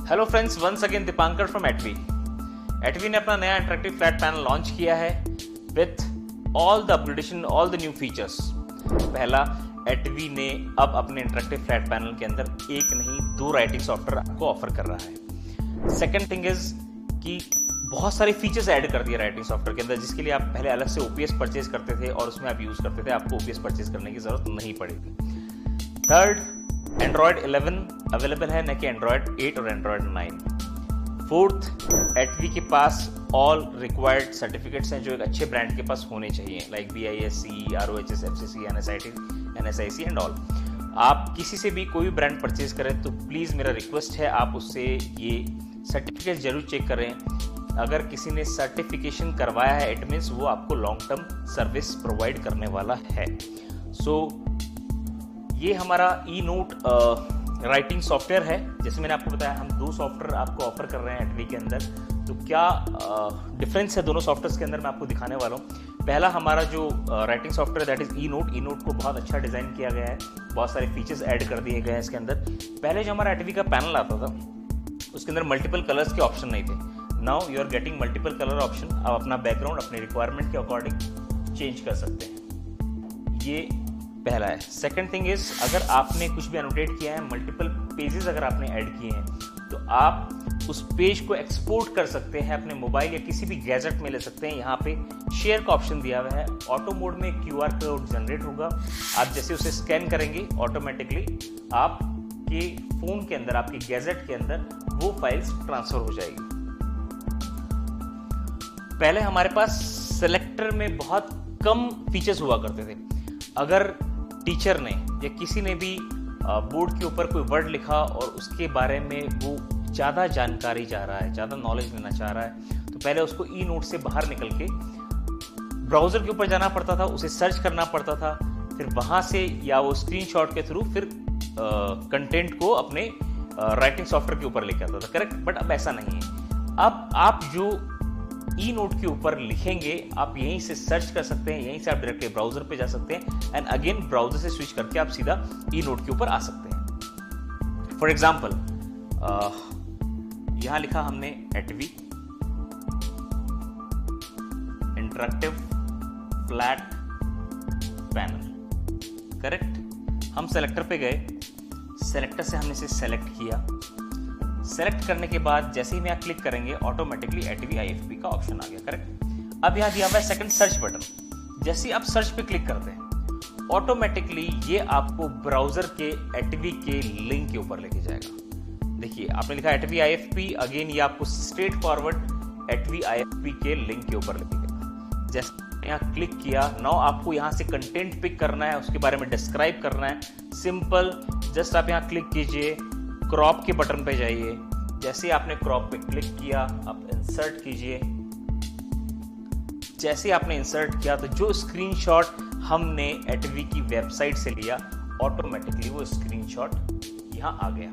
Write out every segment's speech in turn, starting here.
Hello friends, once again Dipankar from एटवी। एटवी ने अपना नया इंटरेक्टिव फ्लैट पैनल लॉन्च किया है with all the upgradation, all the new features. पहला, एटवी ने अब अपने इंटरेक्टिव फ्लैट पैनल के अंदर एक नहीं 2 राइटिंग सॉफ्टवेयर आपको ऑफर कर रहा है। सेकेंड थिंग इज कि बहुत सारे फीचर्स ऐड कर दिए राइटिंग सॉफ्टवेयर के अंदर, जिसके लिए आप पहले अलग से ओपीएस परचेज करते थे और उसमें आप यूज करते थे, आपको ओपीएस परचेज करने की जरूरत नहीं पड़ेगी। थर्ड, एंड्रॉयड 11 अवेलेबल है, न कि एंड्रॉयड 8 और एंड्रॉयड 9। फोर्थ, एटवी के पास ऑल रिक्वायर्ड सर्टिफिकेट्स हैं जो एक अच्छे ब्रांड के पास होने चाहिए, like BISC, ROHS, FCC, NSIC and all. आप किसी से भी कोई भी ब्रांड परचेज करें तो प्लीज़ मेरा रिक्वेस्ट है आप उससे ये सर्टिफिकेट जरूर चेक करें। अगर किसी ने सर्टिफिकेशन करवाया है, इट मीन्स वो आपको लॉन्ग टर्म सर्विस प्रोवाइड करने वाला है। सो ये हमारा ई-नोट राइटिंग सॉफ्टवेयर है। जैसे मैंने आपको बताया, हम 2 सॉफ्टवेयर आपको ऑफर कर रहे हैं एटवी के अंदर। तो क्या डिफरेंस है दोनों सॉफ्टवेयर्स के अंदर, मैं आपको दिखाने वाला हूँ। पहला, हमारा जो राइटिंग सॉफ्टवेयर दैट इज ई-नोट को बहुत अच्छा डिज़ाइन किया गया है, बहुत सारे फीचर्स ऐड कर दिए गए हैं इसके अंदर। पहले जो हमारा एटवी का पैनल आता था उसके अंदर मल्टीपल कलर्स के ऑप्शन नहीं थे। Now you are getting multiple colour option. आप अपना बैकग्राउंड अपने रिक्वायरमेंट के अकॉर्डिंग चेंज कर सकते हैं। ये पहला है। सेकंड थिंग इज, अगर आपने कुछ भी एनोटेट किया है, मल्टीपल पेजेस अगर आपने ऐड किए हैं, तो आप उस पेज को एक्सपोर्ट कर सकते हैं अपने मोबाइल या किसी भी गैजेट में ले सकते हैं। यहाँ पे शेयर का ऑप्शन दिया हुआ है। ऑटो मोड में QR कोड जनरेट होगा। आप जैसे उसे स्कैन करेंगे, ऑटोमेटिकली आपके फोन के अंदर, आपके गैजेट के अंदर वो फाइल्स ट्रांसफर हो जाएगी। पहले हमारे पास सेलेक्टर में बहुत कम फीचर्स हुआ करते थे। अगर टीचर ने या किसी ने भी बोर्ड के ऊपर कोई वर्ड लिखा और उसके बारे में वो ज़्यादा जानकारी चाह रहा है, ज़्यादा नॉलेज लेना चाह रहा है, तो पहले उसको ई-नोट से बाहर निकल के ब्राउज़र के ऊपर जाना पड़ता था, उसे सर्च करना पड़ता था, फिर वहाँ से या वो स्क्रीनशॉट के थ्रू फिर कंटेंट को अपने राइटिंग सॉफ्टवेयर के ऊपर लेके आता था। करेक्ट? बट अब ऐसा नहीं है। अब आप जो ई-नोट के ऊपर लिखेंगे, आप यहीं से सर्च कर सकते हैं, यहीं से आप डायरेक्टली ब्राउजर पे जा सकते हैं एंड अगेन ब्राउजर से स्विच करके आप सीधा ई-नोट के ऊपर आ सकते हैं। फॉर एग्जाम्पल, यहां लिखा हमने एटवी इंटरेक्टिव फ्लैट पैनल। करेक्ट? हम सेलेक्टर पे गए, सेलेक्टर से हमने इसे सेलेक्ट किया। सेलेक्ट करने के बाद जैसे ही मैं क्लिक करेंगे, ऑटोमेटिकली एटवी IFP का ऑप्शन आ गया। करेक्ट? अब यहाँ दिया हुआ है सेकंड सर्च बटन। जैसे ही आप सर्च पे क्लिक करते हैं, ऑटोमेटिकली ये आपको ब्राउजर के एटवी के लिंक के ऊपर लेके जाएगा। देखिए, आपने लिखा एटवी IFP, अगेन ये आपको स्ट्रेट फॉरवर्ड एटवी IFP के लिंक के ऊपर लेके जाएगा। जैसे यहाँ क्लिक किया, नाउ आपको यहाँ से कंटेंट पिक करना है, उसके बारे में डिस्क्राइब करना है। सिंपल, जस्ट आप यहाँ क्लिक कीजिए, क्रॉप के बटन पे जाइए। जैसे आपने क्रॉप पे क्लिक किया, आप इंसर्ट कीजिए। जैसे आपने इंसर्ट किया तो जो स्क्रीनशॉट हमने एटवी की वेबसाइट से लिया, ऑटोमेटिकली वो स्क्रीनशॉट यहां आ गया।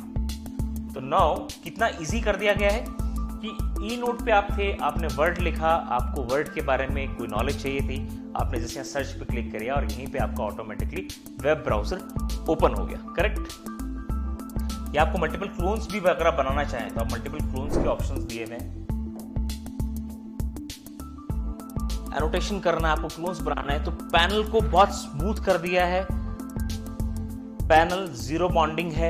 तो नाउ कितना इजी कर दिया गया है कि ई-नोट पे आप थे, आपने वर्ड लिखा, आपको वर्ड के बारे में कोई नॉलेज चाहिए थी, आपने जैसे यहाँ सर्च पे क्लिक किया और यहीं पे आपका ऑटोमेटिकली वेब ब्राउजर ओपन हो गया। करेक्ट? या आपको मल्टीपल क्लोन्स भी अगर आप बनाना चाहें तो आप मल्टीपल क्लोन्स के ऑप्शंस दिए हुए हैं। एनोटेशन करना है, आपको क्लोन्स बनाना है, तो पैनल को बहुत स्मूथ कर दिया है। पैनल जीरो बॉन्डिंग है,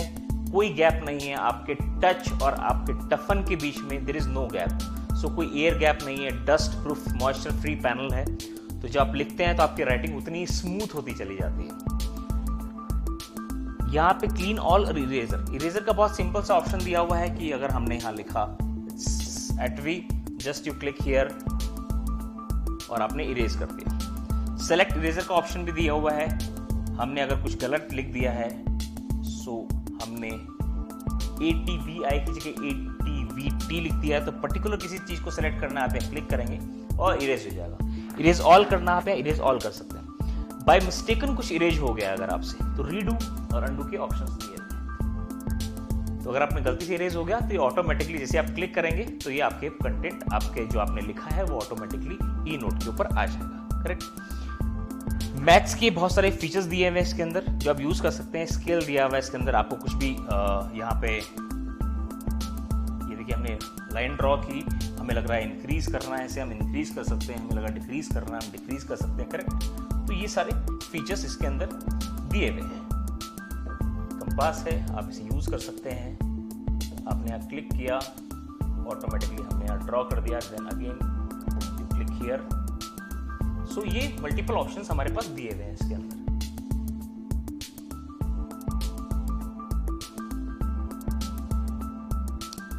कोई गैप नहीं है आपके टच और आपके टफन के बीच में, देयर इज नो गैप। सो कोई एयर गैप नहीं है, dust proof, moisture free panel है। तो जब आप लिखते हैं तो आपकी राइटिंग उतनी स्मूथ होती चली जाती है। यहाँ पे क्लीन ऑल इरेजर का बहुत सिंपल सा ऑप्शन दिया हुआ है कि अगर हमने यहाँ लिखा एटवी, जस्ट यू क्लिक हियर और आपने इरेज कर दिया। सेलेक्ट इरेजर का ऑप्शन भी दिया हुआ है। हमने अगर कुछ गलत लिख दिया है, सो हमने ATVI की जगह ATVT लिख दिया है, तो पर्टिकुलर किसी चीज को सेलेक्ट करना है, आप यहाँ क्लिक करेंगे और इरेज हो जाएगा। इरेज ऑल करना, आप यहाँ इरेज ऑल कर सकते हैं। बाय मिस्टेकन कुछ इरेज हो गया अगर आपसे, तो रीडू और अंडू के ऑप्शंस दिए हैं। तो अगर आपने गलती से इरेज हो गया तो ये ऑटोमेटिकली जैसे आप क्लिक करेंगे तो ये आपके कंटेंट, आपके जो आपने लिखा है वो ऑटोमेटिकली ई-नोट के ऊपर आ जाएगा। करेक्ट? मैथ्स के बहुत सारे फीचर्स दिए हुए हैं इसके अंदर जो आप यूज कर सकते हैं। स्केल दिया हुआ है इसके अंदर, आपको कुछ भी यहाँ पे लाइन ड्रॉ की, हमें लग रहा है इंक्रीज करना है, इसे हम इंक्रीज कर सकते हैं, हमें लगा डिक्रीज करना है, हम डिक्रीज कर सकते हैं, करेक्ट। तो ये सारे फीचर्स इसके अंदर दिए हुए हैं। कंपास है, आप इसे यूज कर सकते हैं। आपने यहाँ क्लिक किया, ऑटोमेटिकली हमने यहाँ ड्रॉ कर दिया, then again you click here. So ये मल्टीपल ऑप्शंस हमारे पास दिए हुए हैं इसके अंदर।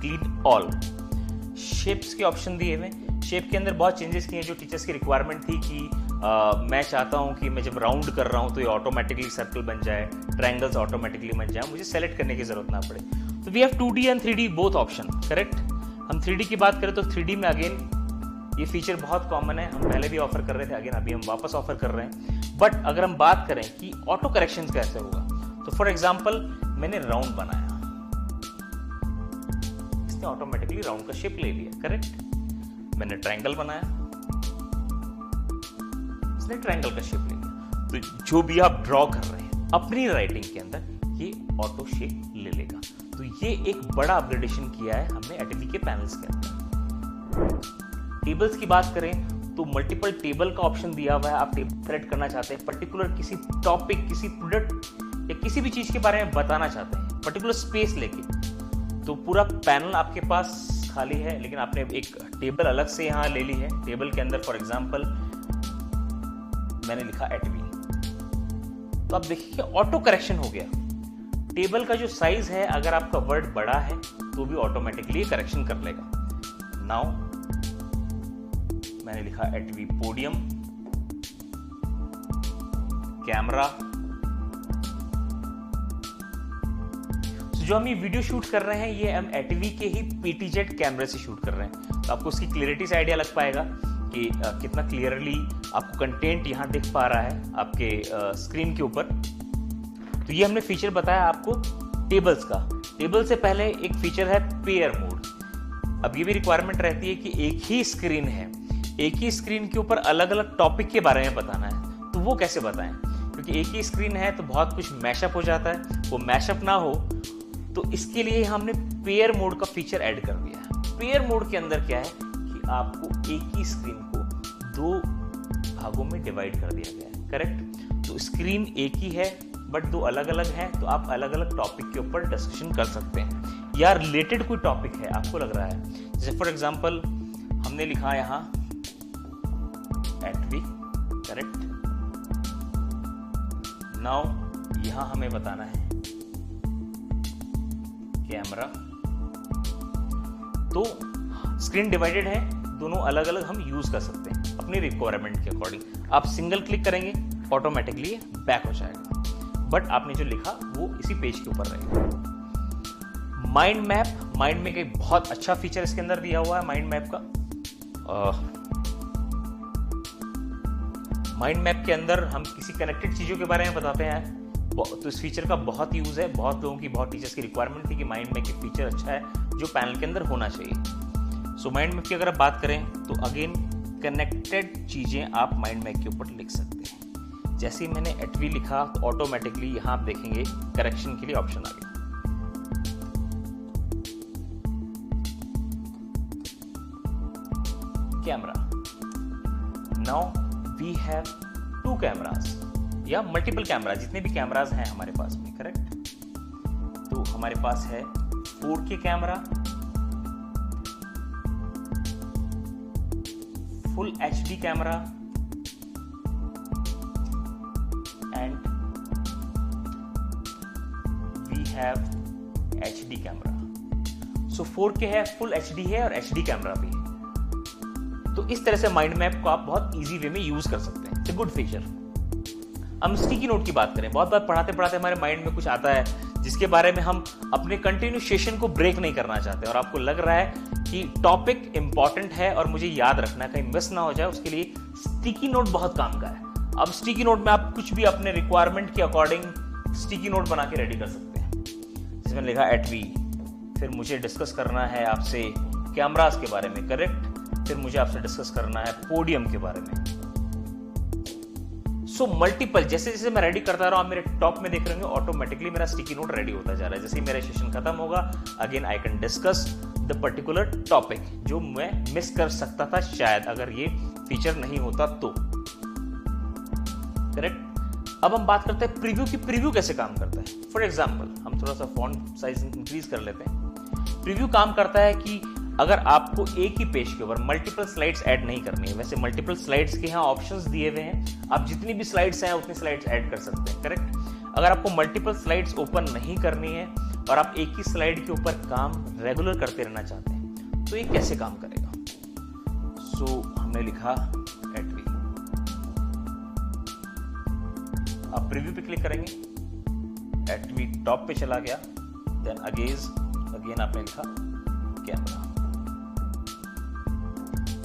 क्लीन ऑल, शेप्स के ऑप्शन दिए हुए। शेप के अंदर बहुत चेंजेस किए हैं, जो टीचर्स की रिक्वायरमेंट थी कि मैं चाहता हूं कि मैं जब राउंड कर रहा हूं तो ये ऑटोमेटिकली सर्कल बन जाए, ट्रायंगल्स ऑटोमेटिकली बन जाए, मुझे सेलेक्ट करने की जरूरत ना पड़े। तो we have 2D and 3D both option, correct. हम 3D की बात करें तो 3D में अगेन ये फीचर बहुत कॉमन है, हम पहले भी ऑफर कर रहे थे, अगेन अभी हम वापस ऑफर कर रहे हैं। बट अगर हम बात करें कि ऑटो करेक्शन कैसे होगा, तो फॉर एग्जाम्पल मैंने राउंड बनाया, इसने ऑटोमेटिकली राउंड का शेप ले लिया, करेक्ट। मैंने ट्रायंगल बनाया, इसने ट्रायंगल का शेप ले लिया। तो जो भी आप ड्रॉ कर रहे हैं अपनी राइटिंग के अंदर, ये ऑटो शेप ले लेगा। तो ये एक बड़ा अपग्रेडेशन किया है हमने एटवी के पैनल्स के अंदर। टेबल्स की बात करें तो मल्टीपल टेबल का ऑप्शन दिया हुआ है। आप टेबल सेलेक्ट करना चाहते हैं, पर्टिकुलर किसी टॉपिक, किसी प्रोडक्ट या किसी भी चीज के बारे में बताना चाहते हैं, पर्टिकुलर स्पेस लेके, तो पूरा पैनल आपके पास खाली है, लेकिन आपने एक टेबल अलग से यहाँ ले ली है। टेबल के अंदर फॉर एग्जांपल मैंने लिखा एटवी, तो आप देखिए ऑटो करेक्शन हो गया। टेबल का जो साइज है, अगर आपका वर्ड बड़ा है तो भी ऑटोमेटिकली करेक्शन कर लेगा। नाउ मैंने लिखा एटवी पोडियम, कैमरा। जो हम ये वीडियो शूट कर रहे हैं, ये हम एटवी के ही पीटीजेड कैमरे से शूट कर रहे हैं, तो आपको उसकी क्लियरिटी से आइडिया लग पाएगा कि कितना क्लियरली आपको कंटेंट यहां दिख पा रहा है आपके स्क्रीन के ऊपर। तो ये हमने फीचर बताया आपको टेबल्स का। टेबल से पहले एक फीचर है पेयर मोड। अब ये भी रिक्वायरमेंट रहती है कि एक ही स्क्रीन है, एक ही स्क्रीन के ऊपर अलग अलग टॉपिक के बारे में बताना है, तो वो कैसे बताएं, क्योंकि एक ही स्क्रीन है तो बहुत कुछ मैशअप हो जाता है। वो मैशअप ना हो तो इसके लिए हमने पेयर मोड का फीचर ऐड कर दिया है। पेयर मोड के अंदर क्या है कि आपको एक ही स्क्रीन को दो भागों में डिवाइड कर दिया गया है, करेक्ट। तो स्क्रीन एक ही है बट दो अलग अलग हैं, तो आप अलग अलग टॉपिक के ऊपर डिस्कशन कर सकते हैं, या रिलेटेड कोई टॉपिक है आपको लग रहा है। जैसे फॉर एग्जांपल हमने लिखा यहाँ एटवी, करेक्ट। नाउ यहां हमें बताना है कैमरा। तो स्क्रीन डिवाइडेड है, दोनों अलग अलग हम यूज कर सकते हैं अपनी रिक्वायरमेंट के अकॉर्डिंग। आप सिंगल क्लिक करेंगे ऑटोमेटिकली बैक हो जाएगा, बट आपने जो लिखा वो इसी पेज के ऊपर रहेगा। माइंड मैप, माइंड में एक बहुत अच्छा फीचर इसके अंदर दिया हुआ है माइंड मैप का। माइंड मैप के अंदर हम किसी कनेक्टेड चीजों के बारे में बताते हैं, तो इस फीचर का बहुत यूज है। बहुत लोगों की, बहुत टीचर्स की रिक्वायरमेंट थी कि माइंड मैप की फीचर अच्छा है जो पैनल के अंदर होना चाहिए। सो माइंड मैप की अगर आप बात करें तो अगेन कनेक्टेड चीजें आप माइंड मैप के ऊपर लिख सकते हैं। जैसे ही मैंने एटवी लिखा तो ऑटोमेटिकली यहां आप देखेंगे करेक्शन के लिए ऑप्शन आ गया। Camera, now we have 2 cameras या मल्टीपल कैमरा, जितने भी कैमरास हैं हमारे पास में, करेक्ट। तो हमारे पास है 4K camera, full HD camera and we have HD camera. So 4K है, फुल HD है और HD कैमरा भी है। तो इस तरह से माइंड मैप को आप बहुत इजी वे में यूज कर सकते हैं। It's a good feature. हम स्टिकी नोट की बात करें, बहुत बार पढ़ाते पढ़ाते हमारे माइंड में कुछ आता है जिसके बारे में हम अपने कंटिन्यू सेशन को ब्रेक नहीं करना चाहते, और आपको लग रहा है कि टॉपिक इंपॉर्टेंट है और मुझे याद रखना है, कहीं मिस ना हो जाए, उसके लिए स्टिकी नोट बहुत काम का है। अब स्टिकी नोट में आप कुछ भी अपने रिक्वायरमेंट के अकॉर्डिंग स्टिकी नोट बना के रेडी कर सकते हैं। जिसमें लिखा एटवी, फिर मुझे डिस्कस करना है आपसे कैमरास के बारे में, करेक्ट। फिर मुझे आपसे डिस्कस करना है पोडियम के बारे में। सो मल्टीपल, जैसे जैसे मैं रेडी करता रहा हूं, आप मेरे टॉप में देख रहे होंगे ऑटोमेटिकली मेरा स्टिकी नोट रेडी होता जा रहा है। जैसे ही मेरा सेशन खत्म होगा, again I can discuss the particular topic जो मैं मिस कर सकता था शायद अगर ये फीचर नहीं होता तो। करेक्ट। अब हम बात करते हैं प्रीव्यू की। प्रीव्यू कैसे काम करता है। फॉर एग्जाम्पल हम थोड़ा सा फॉन्ट साइज इंक्रीज कर लेते हैं। प्रीव्यू काम करता है कि अगर आपको एक ही पेज के ऊपर मल्टीपल स्लाइड्स ऐड नहीं करनी है, वैसे मल्टीपल स्लाइड्स के यहाँ ऑप्शंस दिए हुए हैं, आप जितनी भी स्लाइड्स हैं उतनी स्लाइड्स ऐड कर सकते हैं। करेक्ट। अगर आपको मल्टीपल स्लाइड्स ओपन नहीं करनी है और आप एक ही स्लाइड के ऊपर काम रेगुलर करते रहना चाहते हैं तो ये कैसे काम करेगा। सो हमने लिखा एटवी, आप प्रीव्यू पे क्लिक करेंगे, एटवी टॉप पे चला गया, देन अगेन आपने लिखा कैमरा,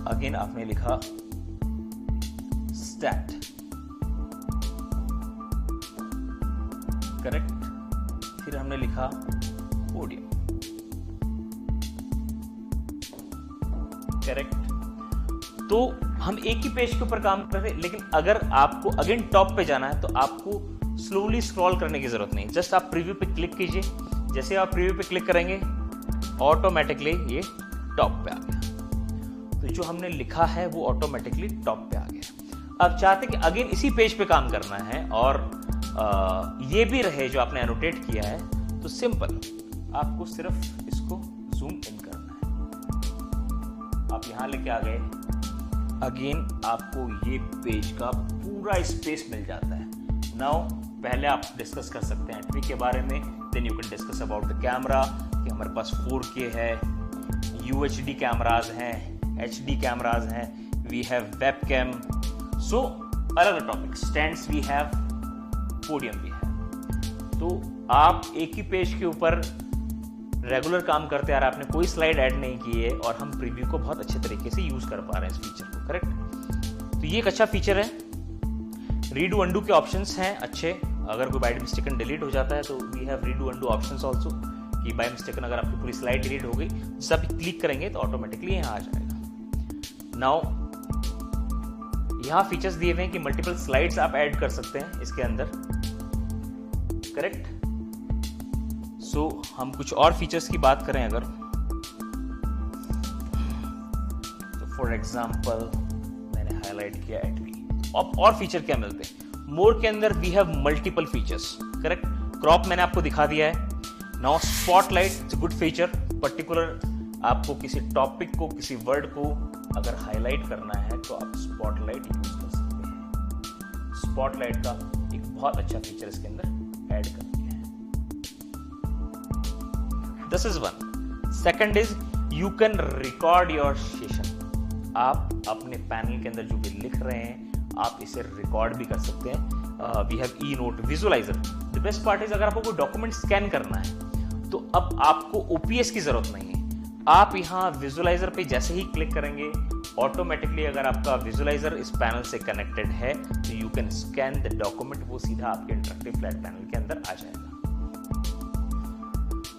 अगेन आपने लिखा स्टैट। करेक्ट। फिर हमने लिखा पोडियम। करेक्ट। तो हम एक ही पेज के ऊपर काम कर रहे हैं, लेकिन अगर आपको अगेन टॉप पे जाना है तो आपको स्लोली स्क्रॉल करने की जरूरत नहीं, जस्ट आप प्रीव्यू पे क्लिक कीजिए। जैसे आप प्रीव्यू पे क्लिक करेंगे ऑटोमेटिकली ये टॉप पे आ गया। तो जो हमने लिखा है वो ऑटोमेटिकली टॉप पे आ गया। अब चाहते कि अगेन इसी पेज पे काम करना है और ये भी रहे जो आपने एनोटेट किया है, तो सिंपल आपको सिर्फ इसको जूम इन करना है। आप यहां लेके आ गए, अगेन आपको ये पेज का पूरा स्पेस मिल जाता है। नाउ पहले आप डिस्कस कर सकते हैं एटवी के बारे में, then you can discuss about the camera कि हमारे पास 4K है, UHD कैमराज हैं, HD कैमराज हैं, वी हैव वेबकैम, सो अलग अलग topic, stands we have, podium भी है। तो आप एक ही पेज के ऊपर रेगुलर काम करते आ रहे, आपने कोई स्लाइड ऐड नहीं की है और हम प्रीव्यू को बहुत अच्छे तरीके से यूज कर पा रहे हैं इस फीचर को। करेक्ट। तो ये एक अच्छा फीचर है। रीडू अंडू के ऑप्शंस हैं अच्छे, अगर कोई बाय मिस्टेकन डिलीट हो जाता है तो we have redo undo options also, कि बाय मिस्टेकन अगर आपकी पूरी स्लाइड डिलीट हो गई, सब क्लिक करेंगे तो ऑटोमेटिकली यहाँ आ जाएगा। नाउ यहाँ फीचर्स दिए हुए हैं कि मल्टीपल स्लाइड्स आप ऐड कर सकते हैं इसके अंदर। करेक्ट। सो हम कुछ और फीचर्स की बात करें अगर, तो फॉर एग्जांपल मैंने हाईलाइट किया एटवी। अब और फीचर क्या मिलते हैं मोर के अंदर, we have multiple features. Correct. Crop मैंने आपको दिखा दिया है। Now spotlight, it's a good feature. Particular आपको किसी टॉपिक को, किसी वर्ड को अगर हाईलाइट करना है तो आप स्पॉटलाइट यूज कर सकते हैं। स्पॉटलाइट का एक बहुत अच्छा फीचर इसके अंदर ऐड कर दिया है। This is one. Second is you can record your session. आप अपने पैनल के अंदर जो भी लिख रहे हैं आप इसे रिकॉर्ड भी कर सकते हैं। We have E note visualiser. The best part is अगर आपको कोई डॉक्यूमेंट स्कैन करना है तो अब आपको ओपीएस की जरूरत नहीं है। आप यहाँ विजुअलाइजर पे जैसे ही क्लिक करेंगे ऑटोमेटिकली अगर आपका विजुअलाइजर इस पैनल से कनेक्टेड है तो you can scan the document, वो सीधा आपके इंटरेक्टिव फ्लैट पैनल के अंदर आ जाएगा।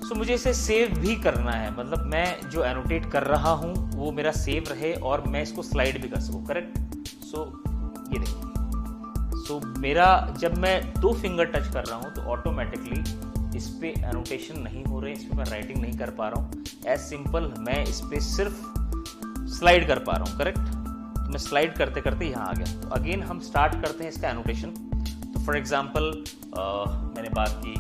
सो मुझे इसे सेव भी करना है, मतलब मैं जो एनोटेट कर रहा हूं वो मेरा सेव रहे और मैं इसको स्लाइड भी कर सकूं। करेक्ट। सो ये देखिए, सो मेरा जब मैं 2 फिंगर टच कर रहा हूं तो ऑटोमेटिकली इस पे एनोटेशन नहीं हो रहे, इस पे मैं राइटिंग नहीं कर पा रहा हूँ। एज सिंपल मैं इस पे सिर्फ स्लाइड कर पा रहा हूँ। करेक्ट। तो मैं स्लाइड करते करते यहाँ आ गया। तो अगेन हम स्टार्ट करते हैं इसका एनोटेशन। तो फॉर एग्जांपल मैंने बात की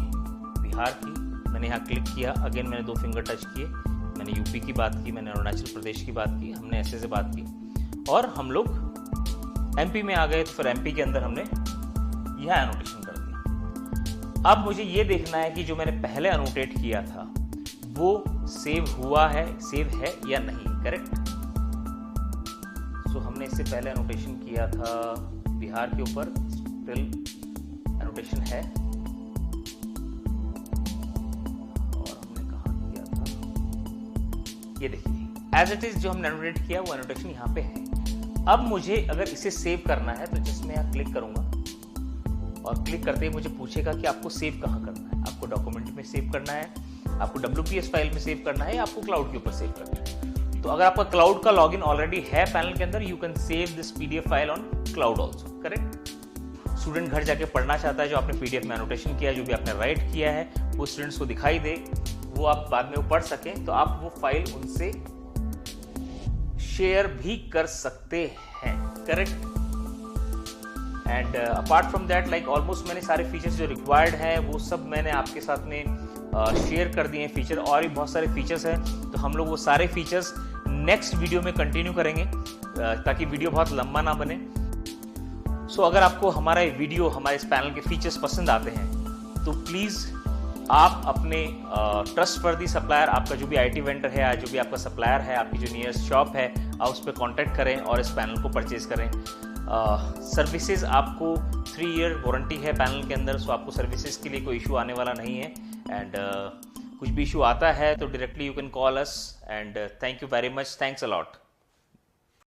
बिहार की, मैंने यहाँ क्लिक किया, अगेन मैंने 2 फिंगर टच किए, मैंने यूपी की बात की, मैंने अरुणाचल प्रदेश की बात की, हमने ऐसे से बात की और हम लोग एमपी में आ गए। तो फिर एमपी के अंदर हमने यहाँ एनोटेशन कर दिया। अब मुझे ये देखना है कि जो मैंने पहले एनोटेट किया था वो सेव हुआ है, सेव है या नहीं। करेक्ट। सो हमने इससे पहले एनोटेशन किया था बिहार के ऊपर, स्टिल एनोटेशन है। और हमने कहाँ किया था, ये देखिए एज इट इज जो हमने एनोटेट किया वो एनोटेशन यहाँ पे है। अब मुझे अगर इसे सेव करना है तो जिसमें यहाँ क्लिक करूंगा और क्लिक करते ही मुझे पूछेगा कि आपको सेव कहाँ करना है। आपको डॉक्यूमेंट में सेव करना है, आपको WPS फाइल में सेव करना है या आपको क्लाउड के ऊपर सेव करना है। तो अगर आपका क्लाउड का लॉगिन ऑलरेडी है पैनल के अंदर, you can save this PDF file on cloud also. Correct. Student घर जाके पढ़ना चाहता है जो आपने PDF में एनोटेशन किया है, जो भी आपने राइट किया है वो स्टूडेंट्स को दिखाई दे, वो आप बाद में वो पढ़ सकें, तो आप वो फाइल उनसे शेयर भी कर सकते हैं, correct. And apart from that, like almost मैंने सारे फीचर्स जो रिक्वायर्ड हैं वो सब मैंने आपके साथ में शेयर कर दिए हैं फीचर। और भी बहुत सारे फीचर्स हैं, तो हम लोग वो सारे फीचर्स नेक्स्ट वीडियो में कंटिन्यू करेंगे, ताकि वीडियो बहुत लंबा ना बने। सो अगर आपको हमारा ये वीडियो, हमारे इस पैनल के फीचर्स पसंद आते हैं, तो प्लीज़ आप अपने ट्रस्टवर्दी सप्लायर, आपका जो भी आईटी वेंडर है, जो भी आपका सप्लायर है, आपकी जो नियरेस्ट शॉप है, आप उस पर कॉन्टैक्ट करें और इस पैनल को परचेज करें। सर्विसेज आपको 3 ईयर वारंटी है पैनल के अंदर, सो आपको सर्विसेज के लिए कोई इशू आने वाला नहीं है। एंड कुछ भी इशू आता है तो directly you can call us. And thank you very much, thanks a lot.